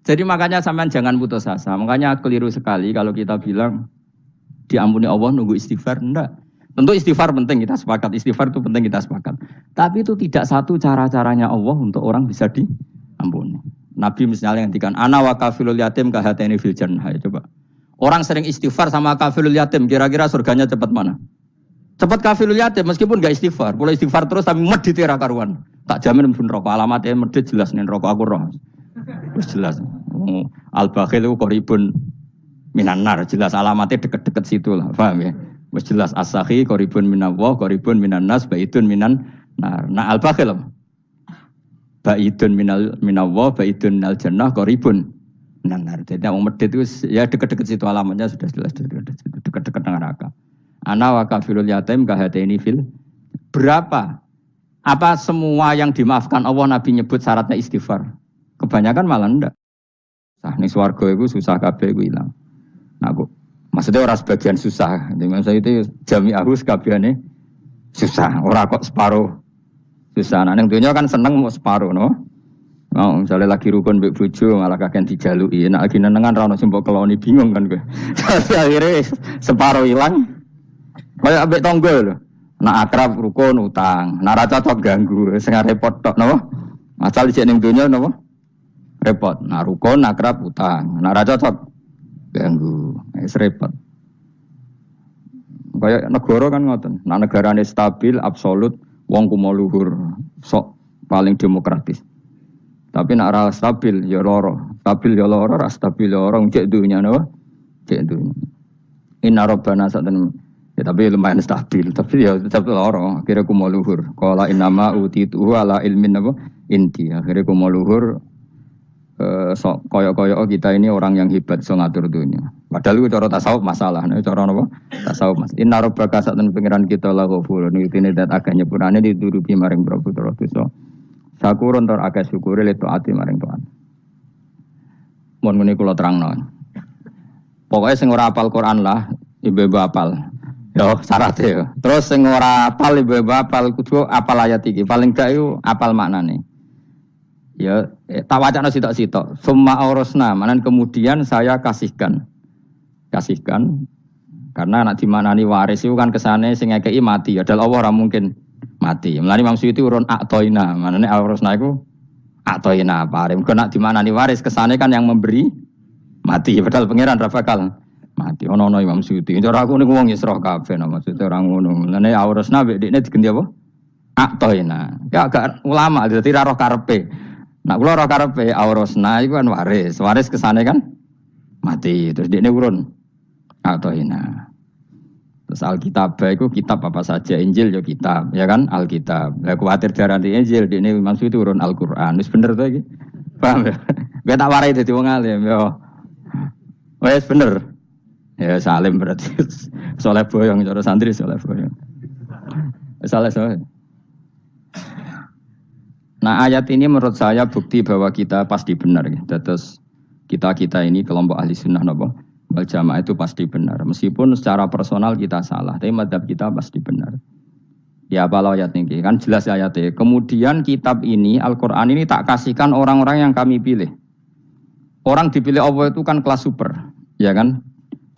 Jadi makanya sampean jangan putus asa. Makanya keliru sekali kalau kita bilang diampuni Allah nunggu istighfar. Enggak. Tentu istighfar penting, kita sepakat. Istighfar itu penting, kita sepakat. Tapi itu tidak satu cara-caranya Allah untuk orang bisa diampuni. Nabi misalnya ngendikan ana wa kafilul yatim kahateni fil jannah. Coba. Orang sering istighfar sama kafilul yatim, kira-kira surganya cepat mana? Cepat kafilul yatim meskipun enggak istighfar. Boleh istighfar terus tapi medit ra karuan. Tak jamin pun rokok alamatnya medit jelas nih rokok aku roh. Terus jelas. Al-bakhil itu koribun minan nar, jelas alamatnya deket-deket situ lah, paham ya? Wes jelas as-sakhi koribun minallah, koribun minan nas, baidun minan nar. Nah al-bakhil baidun minallah, baidun minal jannah, koribun minan nar. Jadi yang medit itu ya deket-deket situ alamatnya sudah jelas deket-deket neraka. Ana wa kafilul yatim kahataini fil. Berapa? Apa semua yang dimaafkan Allah Nabi nyebut syaratnya istighfar? Kebanyakan malah enggak. Nah, ning swarga iku susah kabeh iku ilang. Nah, kok maksudnya orang sebagian susah. Dengan saya itu jami'ahu kabehane susah, ora kok separuh. Susah. Nah, ning dunya kan seneng mau separuh, no. Mau misalnya lagi rukun mbek bojo malah kakek dijaluki. Nek lagi nenengan ra ono sing mbok keloni bingung kan kowe. Akhirnya separuh ilang. Kayak ambek tonggo lho. Nak akrab rukun utang, nak ra cocok ganggu, sing repot tok napa? Asal isih ning donya napa? Repot. Nak rukun akrab utang, nak ra cocok ganggu, wis repot. Kayak negara kan ngoten. Nak negarane stabil, absolut, wong kumo luhur, sok paling demokratis. Tapi nak ra stabil ya loro. Stabil ya loro, ra stabil ya loro, cek dunya napa? Cek dunya. Inna rabbana satan. Ya, tapi lumayan stabil, tapi ya tetap loro. Akhirnya aku mau luhur. Qala innama utitu ala ilmin apa? Inti. Akhirnya aku mau luhur. Sok koyok-koyok kita ini orang yang hebat so ngatur dunia. Padahal itu cara tasawuf masalah. Nah, cara apa? Tasawuf mas. Inna rabbaka satan pengiran kita la ghafurun. Ini dat agak nyepurane diturupi maring Prabu dosa. Sakurun tor agak syukuri li taati maring taat. Mun ngene kula terangno. Pokoke sing ora hafal Quran lah, ibu-ibu hafal. Yo syaratnya. Terus sing ora apal ibu apal kudu apal ayat iki. Paling gak yo apal maknane. Ya tak wacana sitok-sitok. Summa aurasna, manan kemudian saya kasihkan. Karena anak dimanani waris itu kan kesane sing ngekeki mati. Padahal Allah ora mungkin mati. Mulane Imam Suyuti urun atoina. Manane aurasna iku atoina paring. Kok nak dimanani waris kesane kan yang memberi mati. Padahal pangeran ra bakal mati. Ono Imam Suyuti. Cara aku niku wong Isra kabeh maksudnya ora ngono. Lane aurasna mek dekne diganti apa? Atoina. Ya agak ulama dadi ra roh karepe. Nak kula roh karepe aurasna iku kan waris. Waris kesane kan mati. Terus dekne urun atoina. Terus Alkitab iku kitab apa saja, Injil ya kitab, ya kan? Alkitab. Lah kuwatir diarani Injil dekne Imam Suyuti urun Al-Qur'an. Wis bener to iki? Paham ya? Kowe tak warai dadi wong alim yo. Wis bener. Ya salim berarti soleh boyong cara santri soleh boyong. Soleh. Nah ayat ini menurut saya bukti bahwa kita pasti benar. Terus kita ini kelompok ahli sunnah wal jamaah itu pasti benar. Meskipun secara personal kita salah, tapi mazhab kita pasti benar. Ya apa ayat ini kan jelas ayatnya. Kemudian kitab ini Al-Quran ini tak kasihkan orang-orang yang kami pilih. Orang dipilih Allah itu kan kelas super, ya kan?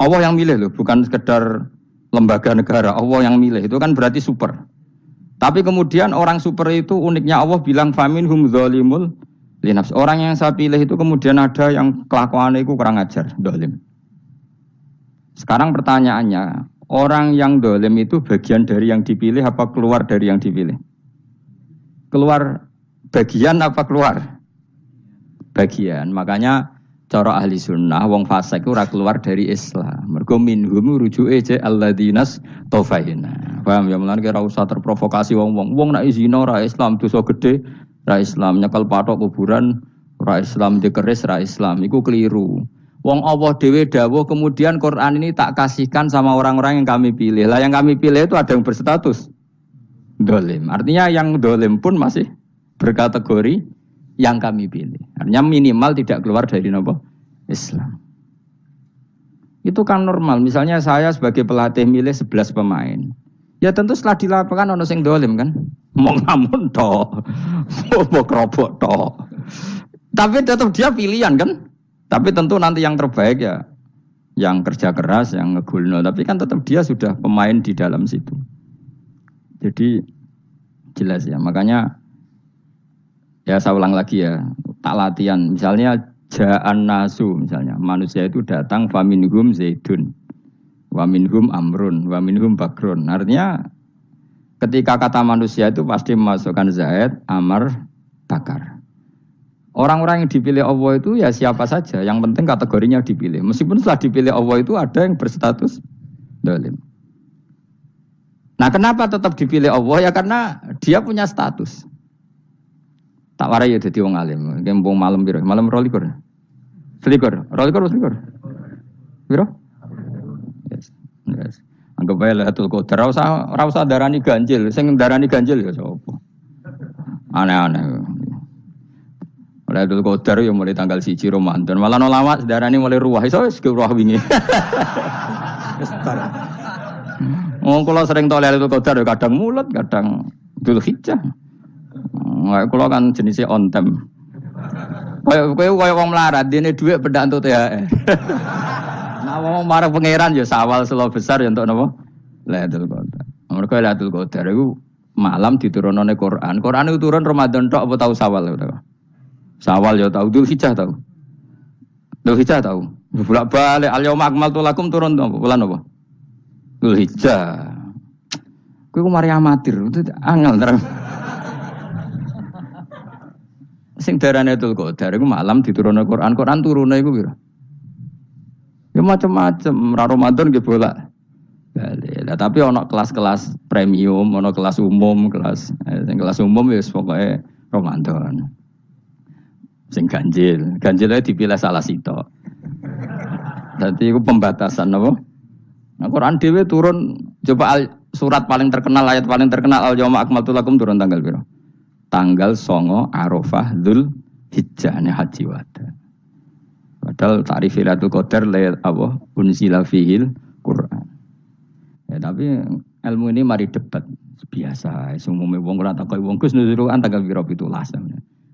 Allah yang milih loh, bukan sekedar lembaga negara. Allah yang milih itu kan berarti super. Tapi kemudian orang super itu uniknya Allah bilang faminhum dzalimul linafs. Orang yang saya pilih itu kemudian ada yang kelakuannya itu kurang ajar, zalim. Sekarang pertanyaannya, orang yang zalim itu bagian dari yang dipilih apa keluar dari yang dipilih? Keluar bagian apa keluar? Bagian. Makanya cara ahli sunnah wong fasik ora keluar dari Islam. Mergo minhum rujuke je alladinas tafaina. Paham ya mulane ora usah terprovokasi wong-wong. Wong nek zina ora Islam dosa gede, ora Islam nyekel patok kuburan, ora Islam dikeris, ora Islam. Iku keliru. Wong Allah dhewe dawuh kemudian Quran ini tak kasihkan sama orang-orang yang kami pilih. Lah yang kami pilih itu ada yang berstatus dolim. Artinya yang dolim pun masih berkategori yang kami pilih. Artinya minimal tidak keluar dari apa? Islam. Itu kan normal. Misalnya saya sebagai pelatih milih 11 pemain. Ya tentu setelah di lapangan ono sing dolim kan. Mau ngamun tok. Mau kerobok tok. Tapi tetap dia pilihan kan? Tapi tentu nanti yang terbaik ya yang kerja keras, yang ngegulno. Tapi kan tetap dia sudah pemain di dalam situ. Jadi jelas ya. Makanya ya saya ulang lagi ya. Tak latihan. Misalnya ja'an nasu misalnya. Manusia itu datang faminhum zaidun. Waminhum amrun. Waminhum bakrun. Artinya ketika kata manusia itu pasti memasukkan Zaid, Amr, Bakar. Orang-orang yang dipilih Allah itu ya siapa saja. Yang penting kategorinya dipilih. Meskipun setelah dipilih Allah itu ada yang berstatus zalim. Nah kenapa tetap dipilih Allah? Ya karena dia punya status. Tak warai ya jadi wong alim. Kembung malam biru. Malam rolikur. Selikur. Rolikur. Biru? Yes. Anggap aja Lailatul Qadar. Ora usah darani ganjil. Sing darani ganjil ya sapa? Aneh-aneh. Lailatul Qadar ya mulai tanggal 1 Ramadan. Malah ulama darani mulai ruwah. Iso wis ruwah wingi. Kalau sering tau Lailatul Qadar ya kadang mulut, kadang Dzulhijjah. Kalau kan jenisnya on time. Kayak wong melarat, dene dhuwit bedak untuk THR. Nah, wong marang pangeran ya sawal selo besar ya untuk napa? Lailatul Qadar. Mergo Lailatul Qadar iku malam diturunane Quran. Quran itu turun Ramadan tok apa tau Sawal ya? Sawal ya tau, Dzulhijjah tau. Dzulhijjah tau. Bolak-balik al-yauma akmaltu lakum turun to bulan apa? Dzulhijjah. Kuwi mari amatir, angel terang. Sing darane Lailatul Qadar iku malam diturunne Quran. Quran turune iku piro? Ya macam-macam, ra Ramadan nggih bolak. Lah tapi ana kelas-kelas premium, ana kelas umum, sing kelas umum wis pokoke Ramadan. Sing ganjil ae dipilih salah sitok. Dadi iku pembatasan apa? Nah, Quran dhewe turun coba surat paling terkenal, ayat paling terkenal al-yauma akmaltu lakum turun tanggal piro? Tanggal 9 Arafah Dzulhijjah haji wada. Padahal ta'rif Lailatul Qadar apa unzila fihil Quran. Ya tapi ilmu ini mari debat biasa. Umume wong ora takok wong Gus nuzul Quran tanggal piro 17.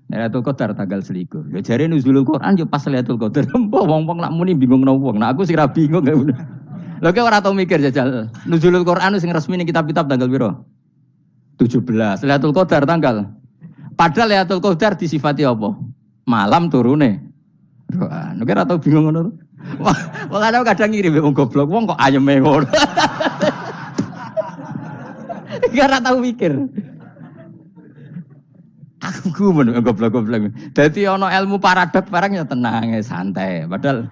Lailatul Qadar tanggal 21. Ya jare nuzulul Quran yo pas Lailatul Qadar. Mbok wong-wong nak muni bingung nang wong. Nah aku sing ra bingung. Lha kok ora tau mikir jajal. Nuzulul Quran sing resmi ning kitab-kitab tanggal piro? 17. Lailatul Qadar tanggal. Padahal Lailatul Qadar disifati apa? Malam turune. Quran. Nek ora tau bingung ngono. Wong ana kadang ngirim wong goblok, wong kok ayeme ngono. Ora tau mikir. Aku men goblok-goblok. Dadi ana ilmu paradok barang ya tenang, santai. Padahal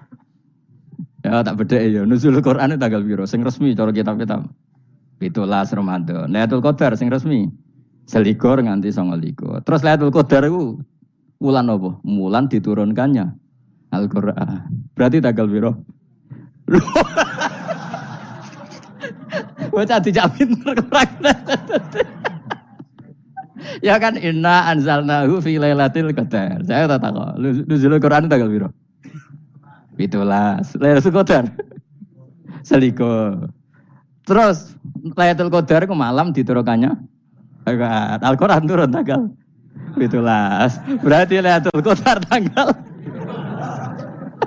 ya tak bedhek ya nuzul Quran tanggal piro sing resmi cara kitab-kitab. 17 Ramadan. Lailatul Qadar sing resmi 21 nganti 29. Terus Lailatul Qadar iku wulan apa? Wulan diturunkannya Al-Qur'an. Berarti tanggal piro? Bocah dijak pinter kurang. Ya kan inna anzalnahu fi lailatul qadar. Saya tak tahu. Nuzul Quran tanggal piro? 17. Lailatul Qadar. Seliko. Terus Lailatul Qadar ku malam diturunkannya Al-Quran turun tanggal 17. Berarti Lailatul Qadar tanggal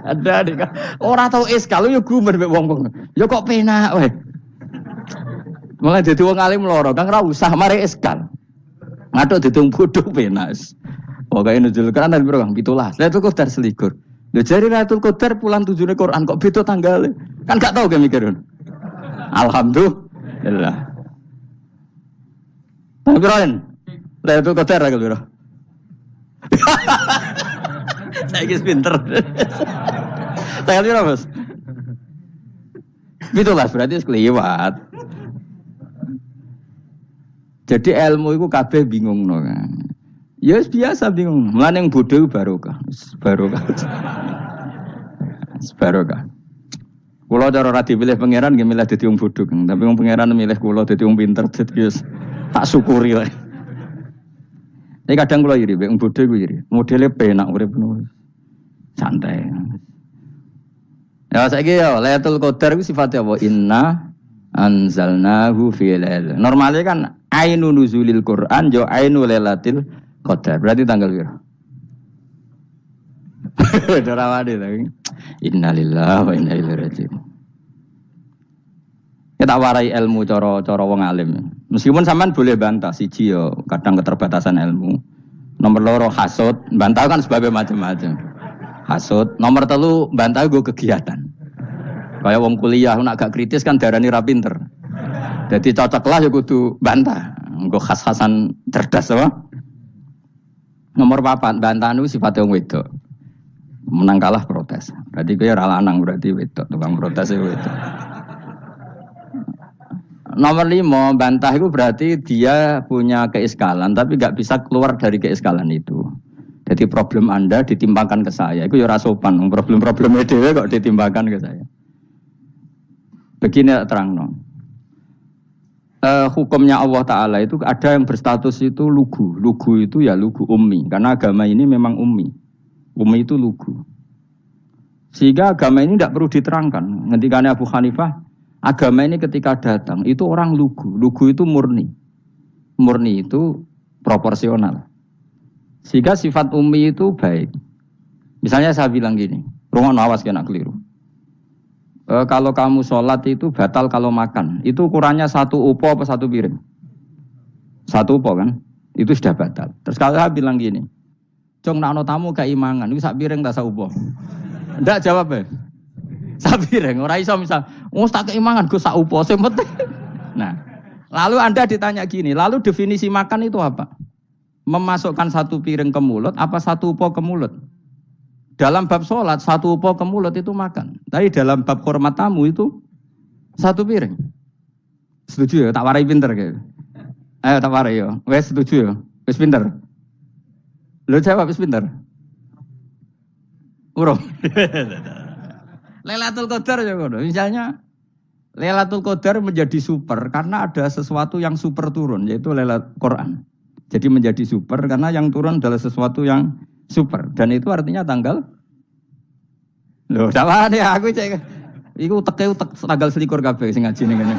ada nih kan. Ora tau iskal yo gumen mek wong-wong. Ya kok penak wae. Mulai dadi wong alim loro, Kang ora usah mari iskal. Ngaduk didung bodho penak. Pokoke nuzul Quran piro Kang? 17. Lailatul Qadar selikur. Lha jare Lailatul Qadar bulan 7 Quran kok beda tanggale. Kan gak tau ge mikir. Alhamdulillah. Tanggal piro? Lailatul Qadar tanggal piro? Saiki pinter. Tanggal piro, Bos? 17 berarti wis kliwat. Jadi ilmu itu kabeh bingung no kan. Ya biasa bingung. Mulane yang bodho barokah. Barokah. Barokah. Kula cara ora dipilih pangeran nggih milih dadi wong bodho, tapi wong pangeran milih kula dadi wong pinter dadi tak syukuri wae. Tapi kadang kula iri, wong bodho iku iri. Modele penak urip ngono. Santai. Ya saiki ya Lailatul Qadar iku sifate apa? Inna anzalnahu fi lailatul. Normale kan ainu nuzulil Quran yo ainu lailatul qadar. Berarti tanggal piro? Ora wani lagi. Innalillahi wa inna ilaihi raji'un. Kita warai ilmu cara wong alim. Meskipun sampean boleh bantah siji yo kadang keterbatasan ilmu. Nomor loro hasud, bantah kan sebabnya macam-macam. Hasud, nomor telu bantah gue kegiatan. Kayak wong kuliah nak agak kritis kan darani ra pinter. Jadi cocok lah ya kudu bantah. Nggo khas-khasan cerdas apa? Nomor 4 bantah niku sifate wong wedok. Menang kalah protes. Berarti kowe ora lanang berarti wedok, tukang protes itu wedok. Nomor 5, bantah itu berarti dia punya keiskalan tapi gak bisa keluar dari keiskalan itu. Jadi problem Anda ditimbangkan ke saya, itu ya ora sopan. Problem-problemnya dhewe kok ditimbangkan ke saya. Begini terang hukumnya Allah Ta'ala itu ada yang berstatus itu lugu. Lugu itu ya lugu ummi. Karena agama ini memang ummi. Ummi itu lugu. Sehingga agama ini tidak perlu diterangkan. Ngendikane Abu Hanifah, agama ini ketika datang itu orang lugu. Lugu itu murni. Murni itu proporsional. Sehingga sifat ummi itu baik. Misalnya saya bilang gini, rungokno awas kena keliru. Kalau kamu sholat itu batal kalau makan. Itu ukurannya 1 upo apa 1 piring? 1 upo kan? Itu sudah batal. Terus kalau saya bilang gini, Cong nak tamu keimangan, itu 1 piring tak 1 upo. Ndak jawab ya. 1 piring, ora iso misal, tak keimangan gue 1 upo sing penting. Nah, lalu Anda ditanya gini, lalu definisi makan itu apa? Memasukkan 1 piring ke mulut, apa 1 upo ke mulut? Dalam bab sholat, 1 upo ke mulut itu makan. Tapi dalam bab hormat tamu itu 1 piring. Setuju ya? Tak warai pinter kayak. Ayo tak warai ya. Wes setuju ya? Wes pinter. Lo jawab wes pinter. Urung. Lailatul Qadar ya kono. Misalnya Lailatul Qadar menjadi super karena ada sesuatu yang super turun, yaitu Lailatul Quran. Jadi menjadi super karena yang turun adalah sesuatu yang super. Dan itu artinya tanggal. Loh, salah deh aku cek. Iku teke tanggal 21 kabeh sing ngaji ning kene.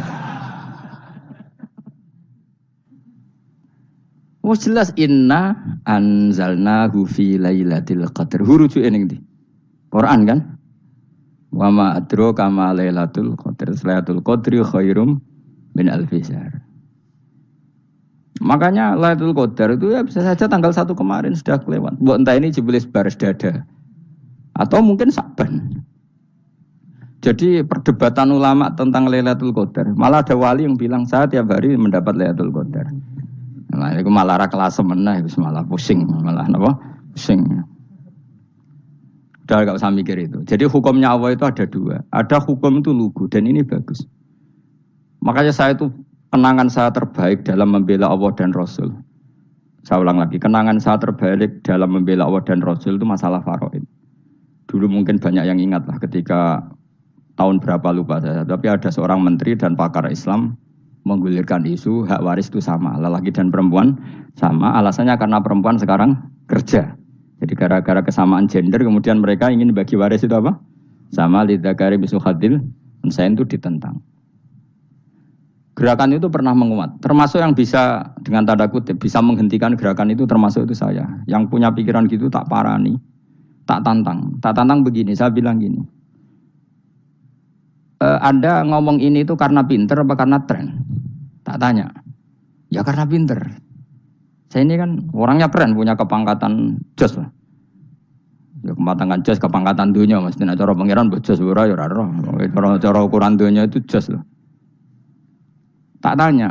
Wes jelas inna anzalnahu fi lailatul qadar. Hurujuke ning ndi? Quran kan? Wa ma adraka ma lailatul qadar. Lailatul qadri khairum min alfi syahr. Makanya Lailatul Qadar itu ya bisa saja tanggal 1 kemarin sudah kelewat. Mbok entah ini jebelis baris dada. Atau mungkin Saban. Jadi perdebatan ulama tentang Lailatul Qadar. Malah ada wali yang bilang saya tiap hari mendapat Lailatul Qadar. Nah, itu malah ra kelas meneh wis malah pusing, malah napa? Pusing. Udah enggak usah mikir itu. Jadi hukumnya Allah itu ada 2. Ada hukum itu lugu dan ini bagus. Makanya saya itu kenangan saya terbaik dalam membela Allah dan Rasul. Saya ulang lagi, kenangan saya terbaik dalam membela Allah dan Rasul itu masalah faraid. Dulu mungkin banyak yang ingat lah ketika tahun berapa lupa saya. Tapi ada seorang menteri dan pakar Islam menggulirkan isu hak waris itu sama. Lelaki dan perempuan sama. Alasannya karena perempuan sekarang kerja. Jadi gara-gara kesamaan gender kemudian mereka ingin bagi waris itu apa? Sama lidzakari mislu hadzil unsayain itu ditentang. Gerakan itu pernah menguat, termasuk yang bisa dengan tanda kutip bisa menghentikan gerakan itu termasuk itu saya. Yang punya pikiran gitu tak parani, tak tantang begini. Saya bilang gini, Anda ngomong ini itu karena pinter apa karena tren? Tak tanya, ya karena pinter. Saya ini kan orangnya keren, punya kepangkatan jos lah. Ya kepangkatan jos, kepangkatan dunia, mesti cara pangeran bojos ora ya ora. Cara ukuran dunia itu jos lah. Tak tanya,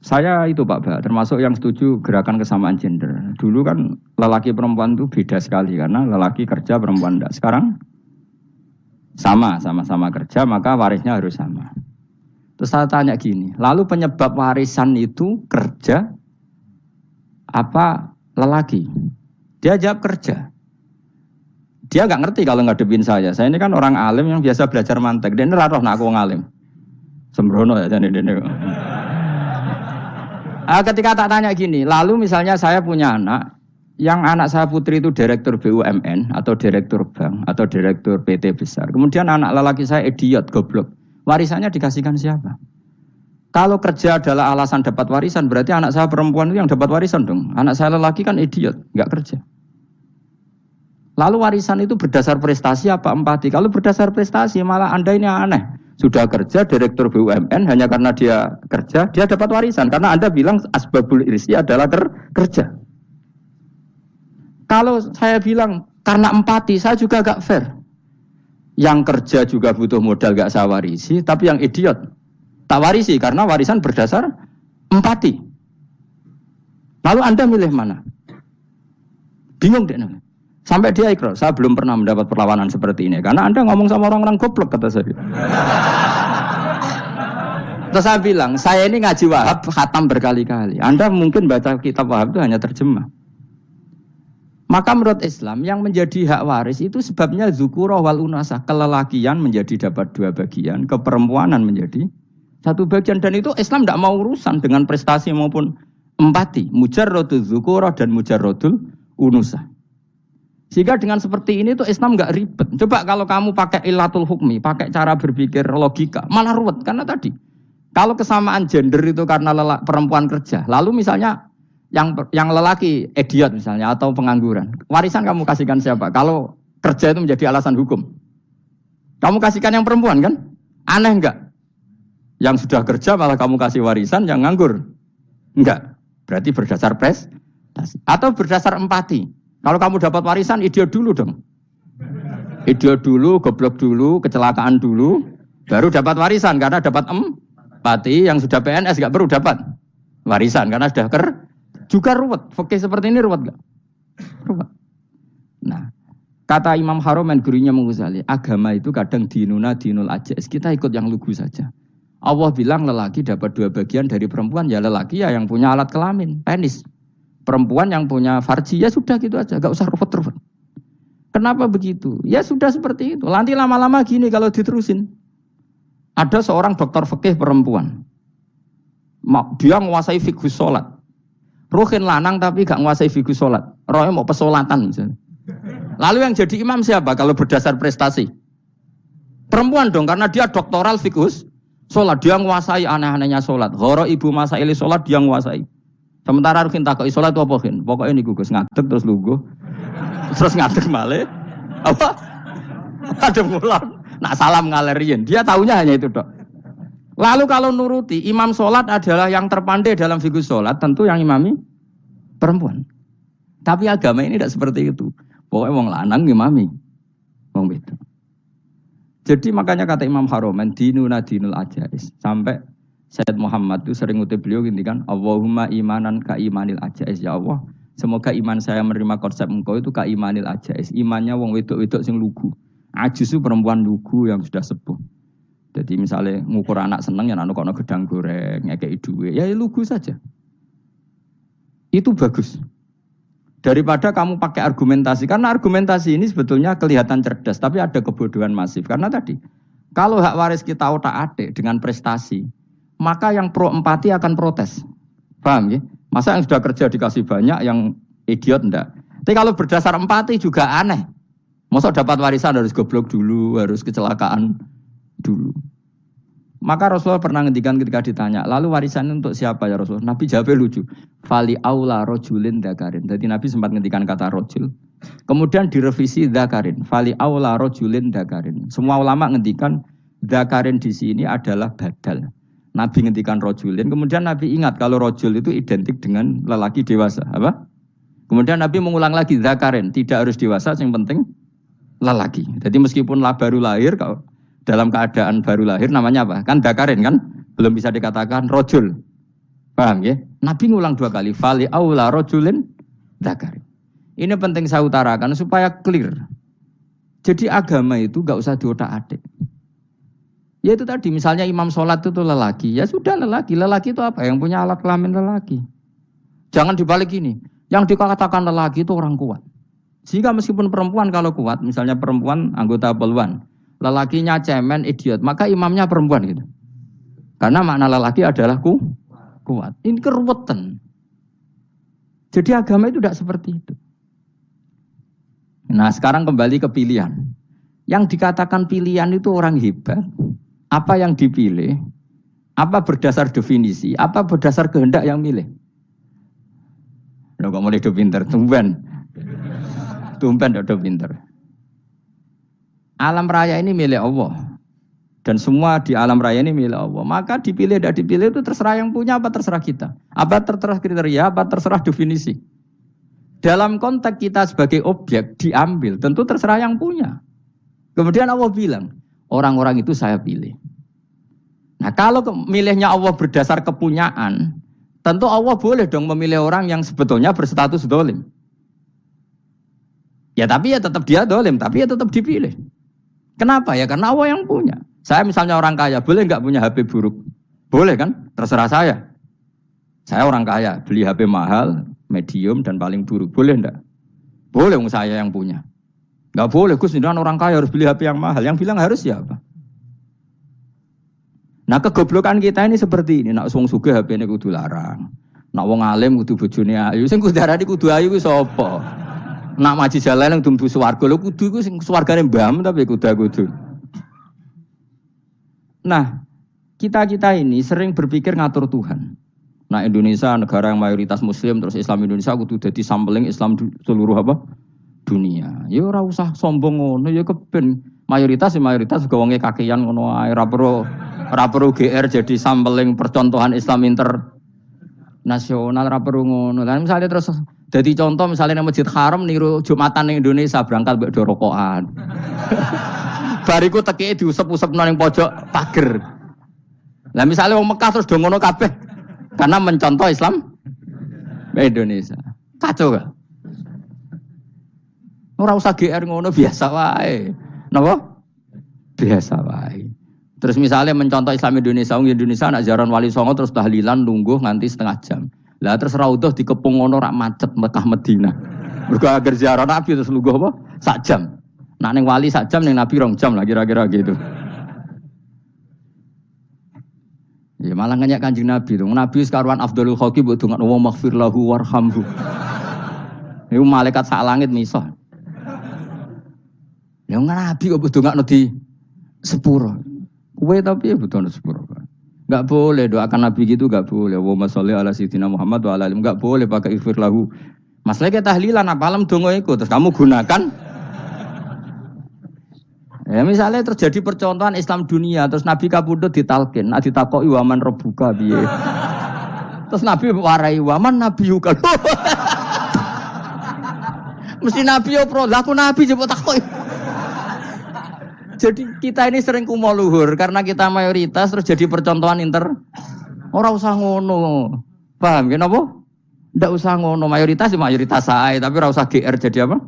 saya itu Pak, termasuk yang setuju gerakan kesamaan gender. Dulu kan lelaki perempuan itu beda sekali karena lelaki kerja perempuan tidak. Sekarang sama-sama kerja maka warisnya harus sama. Terus saya tanya gini, lalu penyebab warisan itu kerja apa lelaki? Dia jawab kerja. Dia nggak ngerti kalau ngadepin saya. Saya ini kan orang alim yang biasa belajar mantek. Dia ora roh nak aku ngalim. Sembrono ya jane dene. Ketika tak tanya gini, lalu misalnya saya punya anak, yang anak saya putri itu direktur BUMN atau direktur bank atau direktur PT besar. Kemudian anak lelaki saya idiot, goblok. Warisannya dikasihkan siapa? Kalau kerja adalah alasan dapat warisan, berarti anak saya perempuan itu yang dapat warisan dong. Anak saya lelaki kan idiot, nggak kerja. Lalu warisan itu berdasar prestasi apa empati? Kalau berdasar prestasi malah Anda ini aneh. Sudah kerja direktur BUMN hanya karena dia kerja, dia dapat warisan. Karena Anda bilang asbabul irsi adalah kerja. Kalau saya bilang karena empati, saya juga gak fair. Yang kerja juga butuh modal gak saya warisi, tapi yang idiot tak warisi karena warisan berdasar empati. Lalu Anda milih mana? Bingung deh. Sampai dia ikrar, saya belum pernah mendapat perlawanan seperti ini. Karena Anda ngomong sama orang-orang goblok, kata saya. Terus saya bilang, saya ini ngaji Wahab, khatam berkali-kali. Anda mungkin baca kitab Wahab itu hanya terjemah. Maka menurut Islam, yang menjadi hak waris itu sebabnya zukurah wal unasah. Kelelakian menjadi dapat 2 bagian, keperempuanan menjadi 1 bagian. Dan itu Islam tidak mau urusan dengan prestasi maupun empati. Mujarrodul zukurah dan mujarrodul unusah. Sehingga dengan seperti ini tuh Islam nggak ribet. Coba kalau kamu pakai ilatul hukmi, pakai cara berpikir logika, malah ruwet. Karena tadi, kalau kesamaan gender itu karena perempuan kerja, lalu misalnya yang lelaki idiot misalnya atau pengangguran, warisan kamu kasihkan siapa? Kalau kerja itu menjadi alasan hukum, kamu kasihkan yang perempuan kan? Aneh nggak? Yang sudah kerja malah kamu kasih warisan yang nganggur? Enggak. Berarti berdasar prestasi atau berdasar empati. Kalau kamu dapat warisan, idiot dulu dong. Idiot dulu, goblok dulu, kecelakaan dulu, baru dapat warisan karena dapat empati. Yang sudah PNS nggak perlu dapat warisan karena sudah juga ruwet. Oke, seperti ini ruwet nggak? Ruwet. Nah, kata Imam Haromen gurunya Ghazali, agama itu kadang dinuna dinul ajais. Kita ikut yang lugu saja. Allah bilang lelaki dapat 2 bagian dari perempuan, ya lelaki ya yang punya alat kelamin, penis. Perempuan yang punya farji, ya sudah gitu aja, gak usah ruwet-ruwet. Kenapa begitu? Ya sudah seperti itu. Nanti lama-lama gini kalau diterusin. Ada seorang dokter fikih perempuan. Dia menguasai fikih sholat. Ruhin lanang tapi gak menguasai fikih sholat. Rohnya mau pesolatan misalnya. Lalu yang jadi imam siapa kalau berdasar prestasi? Perempuan dong, karena dia doktoral fikih sholat. Dia menguasai aneh-anehnya sholat. Horo ibu masa ili sholat dia menguasai. Sementara Rukin takut sholat itu apa Rukin? Pokoknya ini gugus ngadeg terus lugu. Terus ngadeg malah. Apa? Ada mulan. Nak salam ngalerin. Dia tahunya hanya itu dok. Lalu kalau nuruti, imam sholat adalah yang terpandai dalam fikih sholat. Tentu yang imami perempuan. Tapi agama ini tidak seperti itu. Pokoknya wong lanang imami. Wong itu. Jadi makanya kata Imam Haromen, dinuna dinul ajais. Sampai Sayyid Muhammad itu sering ngutip beliau gini kan, Allahumma imanan ka imanil ajais, ya Allah. Semoga iman saya menerima konsep engkau itu ka imanil ajais. Imannya wong wedok-wedok sing lugu. Ajis itu perempuan lugu yang sudah sepuh. Jadi misalnya ngukur anak seneng ya anak kono gedang goreng, ngekei duwe, ya lugu saja. Itu bagus. Daripada kamu pakai argumentasi, karena argumentasi ini sebetulnya kelihatan cerdas, tapi ada kebodohan masif. Karena tadi, kalau hak waris kita otak-atik dengan prestasi, maka yang pro empati akan protes. Paham ya? Masa yang sudah kerja dikasih banyak, yang idiot enggak. Tapi kalau berdasar empati juga aneh. Masa dapat warisan harus goblok dulu, harus kecelakaan dulu. Maka Rasulullah pernah ngendikan ketika ditanya, lalu warisan untuk siapa ya Rasulullah? Nabi jawabnya lucu. Fali aula rojulin dakarin. Jadi Nabi sempat ngendikan kata rojul. Kemudian direvisi dakarin. Fali aula rojulin dakarin. Semua ulama ngendikan dakarin di sini adalah badal. Nabi ngendikan rojulin, kemudian Nabi ingat kalau rojul itu identik dengan lelaki dewasa, apa? Kemudian Nabi mengulang lagi zakarin, tidak harus dewasa, yang penting lelaki. Jadi meskipun baru lahir, kalau dalam keadaan baru lahir namanya apa? Kan zakarin kan, belum bisa dikatakan rojul. Paham ya? Nabi ngulang 2 kali, fali aula rojulin zakarin. Ini penting saya utarakan supaya clear. Jadi agama itu gak usah diotak-atik. Ya itu tadi, misalnya imam sholat itu lelaki. Ya sudah lelaki. Lelaki itu apa? Yang punya alat kelamin lelaki. Jangan dibalik ini. Yang dikatakan lelaki itu orang kuat. Sehingga meskipun perempuan kalau kuat, misalnya perempuan anggota poluan, lelakinya cemen, idiot, maka imamnya perempuan gitu. Karena makna lelaki adalah kuat. Ini keruwetan. Jadi agama itu tidak seperti itu. Nah sekarang kembali ke pilihan. Yang dikatakan pilihan itu orang hebat. Apa yang dipilih, apa berdasar definisi, apa berdasar kehendak yang milih. Loh kok mulai pinter, tumben. tumpen udah pinter. Alam raya ini milik Allah. Dan semua di alam raya ini milik Allah. Maka dipilih tidak dipilih itu terserah yang punya apa terserah kita. Apa terserah kriteria, apa terserah definisi. Dalam konteks kita sebagai objek diambil, tentu terserah yang punya. Kemudian Allah bilang, orang-orang itu saya pilih. Nah kalau milihnya Allah berdasar kepunyaan, tentu Allah boleh dong memilih orang yang sebetulnya berstatus dolim. Ya tapi ya tetap dia dolim, tapi ya tetap dipilih. Kenapa ya? Karena Allah yang punya. Saya misalnya orang kaya, boleh nggak punya HP buruk? Boleh kan? Terserah saya. Saya orang kaya, beli HP mahal, medium, dan paling buruk. Boleh enggak? Boleh saya yang punya. Nggak boleh, Gus, dengan orang kaya harus beli HP yang mahal. Yang bilang harus siapa? Nah kegoblokan kita ini seperti ini. Nak wong sugih HP ini kudu larang. Nak wong alim kudu bojone ayu. Sing kudu darani kudu ayu ku sapa? Nak maji jalan yang dumbu swarga lho kudu iku sing swargane mbam tapi kudu. Nah, kita ini sering berpikir ngatur Tuhan. Nah, Indonesia negara yang mayoritas muslim terus Islam Indonesia kudu dadi sampling Islam seluruh apa? Dunia. Ya ora usah sombong ngono ya keben. Mayoritas juga wonge kakean ngono ae ora perlu GR jadi sampling percontohan Islam internasional ora perlu ngono. Lah misalnya terus dadi contoh misalnya nang Masjid Haram niru Jumatan ning Indonesia berangkat mbek do rokokan. Bariku teki diusep-usep nang pojok pager. Lah misalnya wong Mekah terus do ngono kabeh karena mencontoh Islam Indonesia. Kacau gak? Ora usah GR ngono biasa wae. Napa? Biasa wae. Terus misalnya mencontoh Islam Indonesia, Indonesia nak jaran Wali Songo terus tahlilan nunggu nganti setengah jam. Lah terus raudhah dikepung ngono rak macet Mekah Madinah. Mergo agar ziarah Nabi terus lungguh apa? Sak jam. Nak ning wali sak jam ning Nabi 2 jam lah kira-kira gitu. Ya malah nganyak Kanjeng Nabi tuh. Nabi sekaruan afdhalul khalqi mbok dongakno wa maghfir lahu warhamhu. Iku malaikat sak langit misah. Ya Nabi kok dongakno di sepuro. Kowe tapi ya butuh sepuro. Enggak boleh doakan Nabi gitu enggak boleh. Wa sholli ala sayyidina Muhammad wa ala alihi enggak boleh pakai ighfir lahu. Masalahnya tahlilan apa alam donga iku terus kamu gunakan. Ya misalnya terjadi percontohan Islam dunia terus Nabi kapundhut ditalkin, nak ditakoki waman rebuka piye. Terus Nabi warai waman nabiyuka. Mesti Nabi yo pro, lah aku Nabi jebuk takoki. Jadi kita ini sering kumo luhur karena kita mayoritas terus jadi percontohan ora usah ngono. Paham ya napa? Ndak usah ngono, mayoritas sae tapi ora usah GR jadi apa?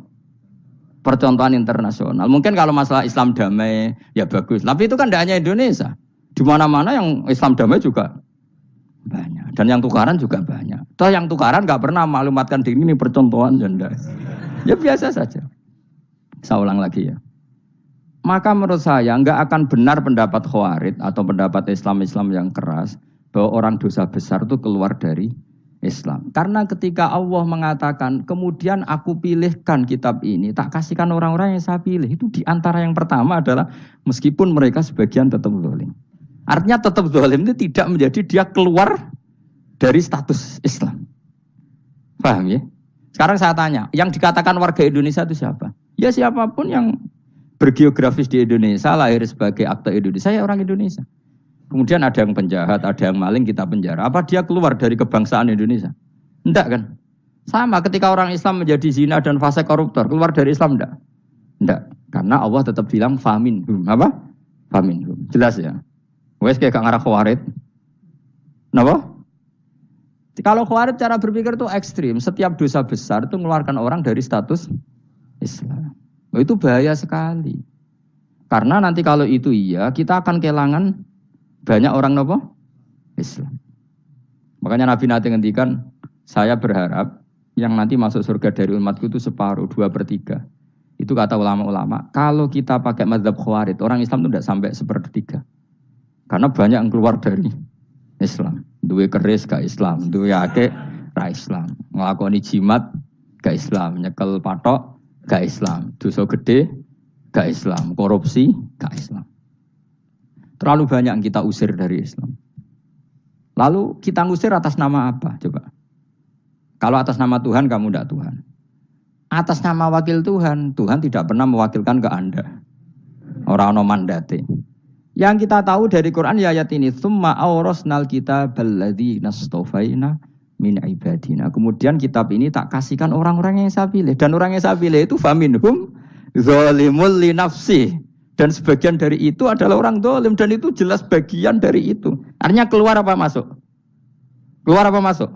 Percontohan internasional. Mungkin kalau masalah Islam damai ya bagus. Tapi itu kan tidak hanya Indonesia. Di mana-mana yang Islam damai juga banyak. Dan yang tukaran juga banyak. Toh yang tukaran nggak pernah maklumatkan diri ini percontohan janda. Ya biasa saja. Saya ulang lagi ya. Maka menurut saya nggak akan benar pendapat Khawarij atau pendapat Islam yang keras bahwa orang dosa besar itu keluar dari Islam. Karena ketika Allah mengatakan, kemudian aku pilihkan kitab ini, tak kasihkan orang-orang yang saya pilih. Itu diantara yang pertama adalah meskipun mereka sebagian tetap zalim. Artinya tetap zalim itu tidak menjadi dia keluar dari status Islam. Paham ya? Sekarang saya tanya, yang dikatakan warga Indonesia itu siapa? Ya siapapun yang bergeografis di Indonesia, lahir sebagai akte Indonesia, ya orang Indonesia. Kemudian ada yang penjahat, ada yang maling, kita penjara. Apa dia keluar dari kebangsaan Indonesia? Enggak kan? Sama ketika orang Islam menjadi zina dan fasik koruptor, keluar dari Islam enggak? Enggak. Karena Allah tetap bilang faminhum. Apa? Faminhum. Jelas ya? Wes kayak ngarah Khawarij. Kenapa? Kalau Khawarij cara berpikir itu ekstrim. Setiap dosa besar itu mengeluarkan orang dari status Islam. Itu bahaya sekali. Karena nanti kalau itu iya, kita akan kehilangan banyak orang nopo Islam. Makanya Nabi nanti ngendikan, saya berharap yang nanti masuk surga dari umatku itu separuh, 2/3. Itu kata ulama-ulama. Kalau kita pakai mazhab Khawarij, orang Islam itu tidak sampai 1/3. Karena banyak yang keluar dari Islam. Duwe keris gak Islam, duwe akeh ra Islam. Nglakoni jimat gak Islam, nyekel patok gak Islam, dosa gede gak Islam, korupsi gak Islam. Terlalu banyak yang kita usir dari Islam. Lalu kita ngusir atas nama apa? Coba. Kalau atas nama Tuhan, kamu tidak Tuhan. atas nama wakil Tuhan. Tuhan tidak pernah mewakilkan ke Anda. Orang ono mandate. Yang kita tahu dari Quran ya ayat ini, tsumma awrasnal kitabal ladzina istofaina min ibadina. Kemudian kitab ini tak kasihkan orang-orang yang saya pilih, dan orang yang saya pilih itu faminhum zalimul li nafsi, dan sebagian dari itu adalah orang zalim, dan itu jelas bagian dari itu. Artinya keluar apa masuk? Keluar apa masuk?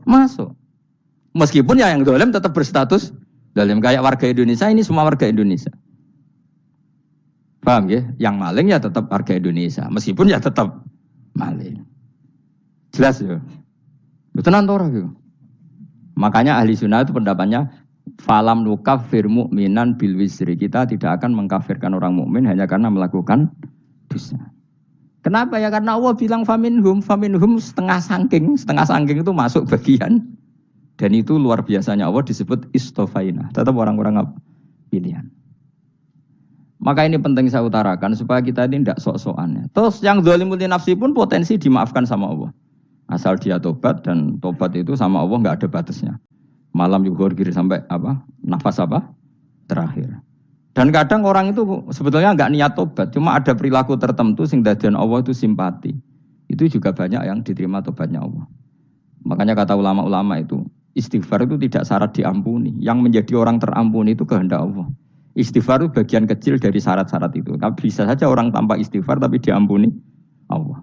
Masuk. Meskipun ya yang zalim tetap berstatus zalim, kayak warga Indonesia ini semua warga Indonesia. Paham ya? Yang maling ya tetap warga Indonesia, meskipun ya tetap maling. Jelas ya? Tenan ora gitu. Makanya ahli sunnah itu pendapatnya falam nukafir mu'minan bil wisri. Kita tidak akan mengkafirkan orang mukmin hanya karena melakukan dosa. Kenapa ya? Karena Allah bilang faminhum setengah sangking itu masuk bagian. Dan itu luar biasanya Allah disebut istofaina. Tetap orang-orang pilihan. Maka ini penting saya utarakan supaya kita ini tidak sok-sokan. Terus yang zalimul li nafsi pun potensi dimaafkan sama Allah. Asal dia tobat, dan tobat itu sama Allah nggak ada batasnya. Malam yughur sampai nafas terakhir. Dan kadang orang itu sebetulnya nggak niat tobat, cuma ada perilaku tertentu sehingga dadian Allah itu simpati. Itu juga banyak yang diterima tobatnya Allah. Makanya kata ulama-ulama itu, istighfar itu tidak syarat diampuni. Yang menjadi orang terampuni itu kehendak Allah. Istighfar itu bagian kecil dari syarat-syarat itu. Tapi bisa saja orang tanpa istighfar tapi diampuni Allah.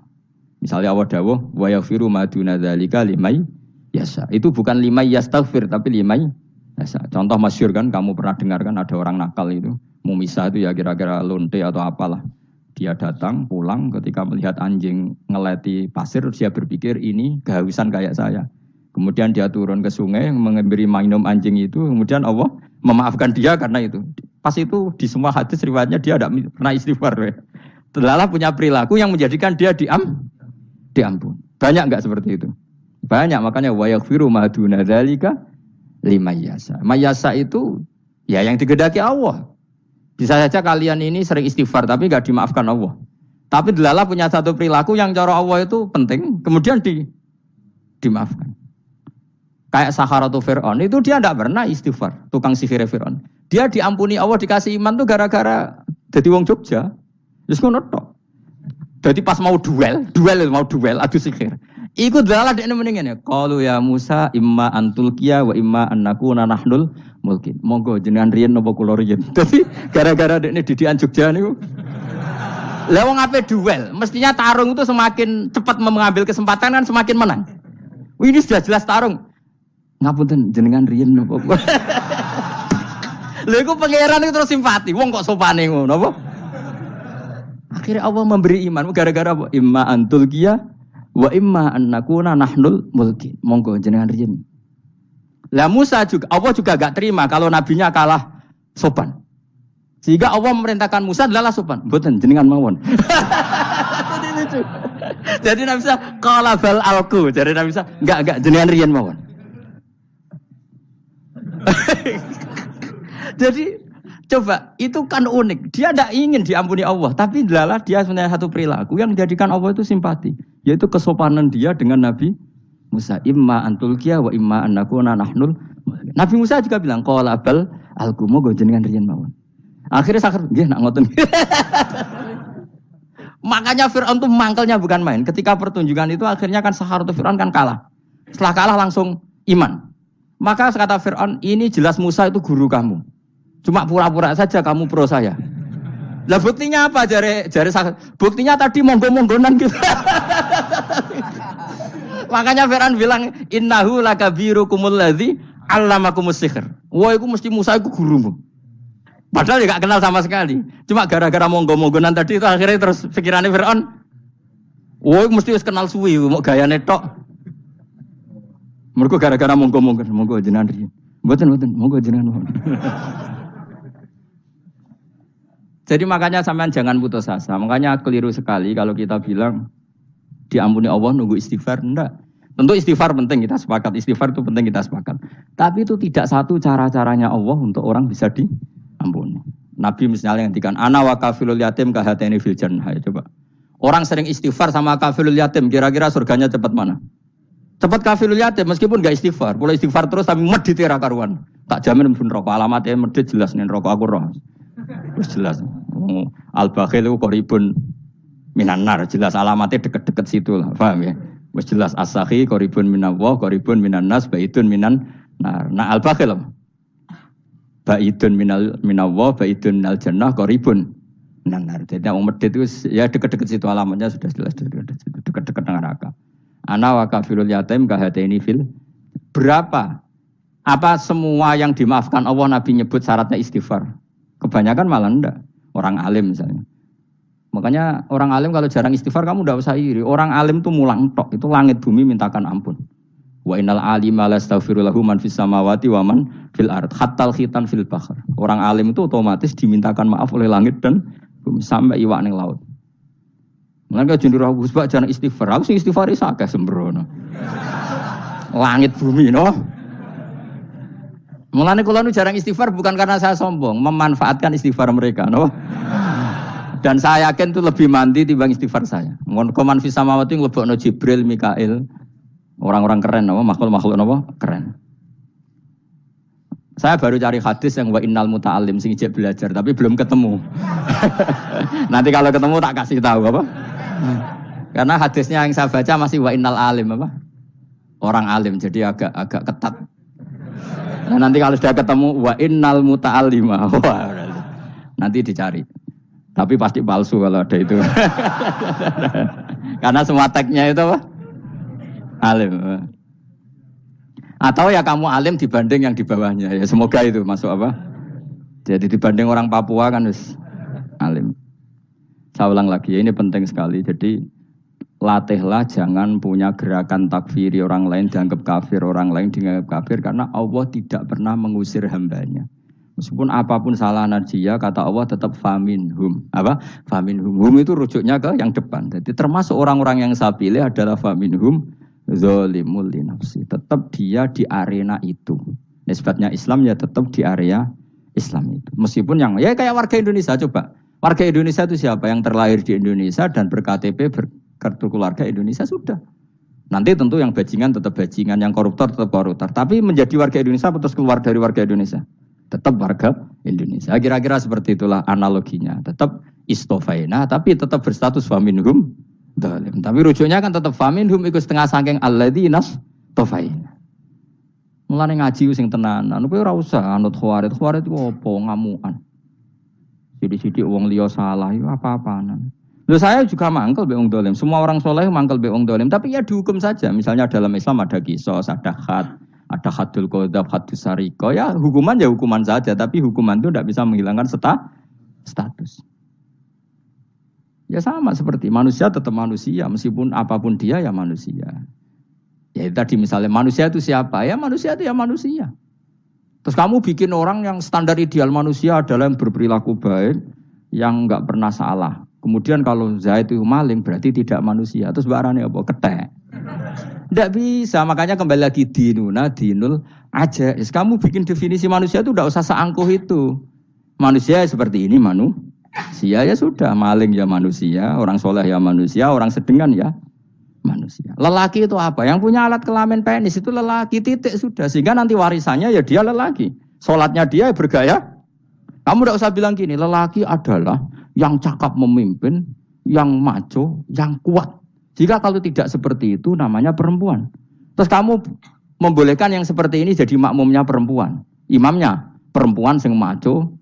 Misalnya Allah dawuh wa yaghfiru ma duna dzalika limay yasha. Itu bukan limay yastaghfir tapi limay yasha. Contoh masyhur kan, kamu pernah dengar kan, ada orang nakal itu mumisah itu ya kira-kira lonte atau apalah. Dia datang pulang ketika melihat anjing ngeleti pasir, dia berpikir ini kehausan kayak saya. Kemudian dia turun ke sungai memberi minum anjing itu, kemudian Allah memaafkan dia karena itu. Pas itu di semua hadis riwayatnya dia tidak pernah istighfar. Telah punya perilaku yang menjadikan dia diampun. Banyak enggak seperti itu? Banyak, makanya wa yaghfiru ma duna dzalika liman yasha. Mayasa itu ya yang digedaki Allah. Bisa saja kalian ini sering istighfar tapi enggak dimaafkan Allah. Tapi Delala punya satu perilaku yang cara Allah itu penting, kemudian dimaafkan. Kayak Saharatu Fir'aun, itu dia tidak pernah istighfar, tukang sihir Fir'aun. Dia diampuni Allah, dikasih iman tuh gara-gara jadi wong Jogja. Terus ngono tok. Jadi pas mau duel adu sihir. Iku Delala dekne mendingan ya. Qalu ya Musa imma antulqiya wa imma annakuna nahnul mulkin. Monggo jenengan riyen napa kula riyen. Dadi gara-gara dekne didikan Jogja niku. Lah wong ape duel, mestinya tarung itu semakin cepat mengambil kesempatan kan semakin menang. Ini sudah jelas tarung. Ngapunten jenengan riyen napa. Lha iku pangeran itu terus simpati. Wong kok sopane ngono apa? Akhirnya Allah memberi iman gara-gara apa? Imma antulqiya wa imma annakuna nahnul mulkin. Monggo jenengan riyen. Lah Musa juga Allah juga enggak terima kalau nabinya kalah sopan. Sehingga Allah memerintahkan Musa adalah sopan. Mboten jenengan mawon. Jadi Nabi Musa qala bal alqu. Jadi Nabi Musa enggak jenengan riyen mawon. Jadi coba itu kan unik. Dia tidak ingin diampuni Allah, tapi adalah dia sebenarnya satu perilaku yang menjadikan Allah itu simpati, yaitu kesopanan dia dengan Nabi Musa. Imma antulqiya wa imma annakuna nahnul. Nabi Musa juga bilang qala bal alqu moga jenengan riyen mawon. Akhirnya sakar nggih nak ngoten. Makanya Fir'aun itu mangkelnya bukan main. Ketika pertunjukan itu akhirnya kan Saharatu Fir'aun kan kalah. Setelah kalah langsung iman. Maka kata Fir'aun, ini jelas Musa itu guru kamu. Cuma pura-pura saja kamu pro saya. Lah buktinya apa? Jare buktinya tadi monggo-monggonan gitu. Makanya Fir'aun bilang, innahu lakabirukumul ladzi 'allamakumus sihr. Wah, itu mesti Musa itu gurumu. Padahal dia gak kenal sama sekali. Cuma gara-gara monggo-monggonan tadi itu akhirnya terus pikirannya Fir'aun, wah, mesti harus kenal suwi, mau gayane tok. Mergo gara-gara monggo jenengan riyen. Mboten, monggo jenengan. Jadi makanya sampean jangan putus asa. Makanya keliru sekali kalau kita bilang diampuni Allah nunggu istighfar. Enggak. Tentu istighfar penting, kita sepakat. Istighfar itu penting, kita sepakat. Tapi itu tidak satu cara-caranya Allah untuk orang bisa diampuni. Nabi misalnya ngendikan ana wa kafilul yatim kahateni fil jannah. Coba. Orang sering istighfar sama kafilul yatim, kira-kira surganya cepat mana? Cepat kafilul yatim meskipun enggak istighfar. Boleh istighfar terus tapi medit ra karuan. Tak jamin pun rokok alamatnya medit jelas nih rokok aku roh. Wis jelas. Al-bakhil itu koribun minanar jelas alamatnya deket-deket situ lah, paham ya? Wis jelas as-sakhi koribun minallah, koribun minannas, baitun minan nar. Nah al-bakhil baitun minallah, baitun minal jannah, koribun minan nar. Jadi yang medit itu ya deket-deket situ alamatnya sudah jelas deket-deket dengan neraka. Ana wa kafirul yatim kahataini fil berapa? Apa semua yang dimaafkan Allah Nabi nyebut syaratnya istighfar? Kebanyakan malah enggak. Orang alim misalnya. Makanya orang alim kalau jarang istighfar kamu enggak usah iri. Orang alim tuh mulang tok, itu langit bumi mintakan ampun. Wa innal alima la astaghfiru lahu man fis samawati wa man fil ard hatta khitan fil bahr. Orang alim itu otomatis dimintakan maaf oleh langit dan bumi sampai iwak ning laut. Mulane jendur aku sebab jarang istighfar. Aku sing istighfar is akeh sembrono. Langit bumi no. Mulane kula nu jarang istighfar bukan karena saya sombong, memanfaatkan istighfar mereka, no? Dan saya yakin itu lebih mandi timbang istighfar saya. Koman fis samawati nglebokno Jibril, Mikail, orang-orang keren, no? Makhluk-makhluk no? Keren. Saya baru cari hadis yang wa innal muta'allim sing ijek belajar tapi belum ketemu. Nanti kalau ketemu tak kasih tahu apa? Karena hadisnya yang saya baca masih wa innal alim apa? Orang alim jadi agak ketat. Nah, nanti kalau sudah ketemu wa innal muta'allima. Nanti dicari. Tapi pasti palsu kalau ada itu. Karena semua tagnya itu apa? Alim. Atau ya kamu alim dibanding yang di bawahnya. Ya semoga itu masuk apa? Jadi dibanding orang Papua kan harus alim. Saya ulang lagi, ini penting sekali. Jadi latihlah jangan punya gerakan takfiri orang lain dianggap kafir, orang lain dianggap kafir karena Allah tidak pernah mengusir hambanya. Meskipun apapun salah najiyah kata Allah tetap faminhum. Apa? Faminhum. Hum itu rujuknya ke yang depan. Jadi termasuk orang-orang yang saya pilih adalah faminhum zalimul li nafsi. Tetap dia di arena itu. Nisbatnya Islam ya tetap di area Islam itu. Meskipun yang ya kayak warga Indonesia coba. Warga Indonesia itu siapa? Yang terlahir di Indonesia dan berKTP kartu keluarga Indonesia sudah. Nanti tentu yang bajingan tetap bajingan, yang koruptor tetap koruptor. Tapi menjadi warga Indonesia terus keluar dari warga Indonesia. Tetap warga Indonesia. Kira-kira seperti itulah analoginya. Tetap istofaina, tapi tetap berstatus faminhum dhalim. Tapi rujuknya kan tetap faminhum ikut setengah saking alladzinas tofaina. Mulane ngaji sing tenanan. Kowe ora usah anut khawarit. Khawarit ku opo ngamukan. Sidik-sidik wong liya salah itu apa-apaan. Loh saya juga mangkel be wong dolim. Semua orang soleh mangkel be wong dolim. Tapi ya dihukum saja. Misalnya dalam Islam ada kisos, ada had, ada hadul qadzaf, hadus sariko. Ya hukuman ya hukuman saja. Tapi hukuman itu tidak bisa menghilangkan status. Ya sama seperti manusia tetap manusia. Meskipun apapun dia ya manusia. Ya tadi misalnya manusia itu siapa? Ya manusia itu ya manusia. Terus kamu bikin orang yang standar ideal manusia adalah yang berperilaku baik, yang enggak pernah salah. Kemudian kalau Zaid itu maling berarti tidak manusia. Terus barangnya apa? Ketek. Tidak bisa. Makanya kembali lagi dinul aja. Kamu bikin definisi manusia itu tidak usah seangkuh itu. Manusia seperti ini manusia ya sudah. Maling ya manusia, orang soleh ya manusia, orang sedengan ya manusia. Lelaki itu apa? Yang punya alat kelamin penis itu lelaki, titik sudah. Sehingga nanti warisannya ya dia lelaki. Sholatnya dia bergaya. Kamu tidak usah bilang gini, lelaki adalah yang cakap memimpin, yang maco, yang kuat. Jika kalau tidak seperti itu namanya perempuan. Terus kamu membolehkan yang seperti ini jadi makmumnya perempuan. Imamnya perempuan yang maco,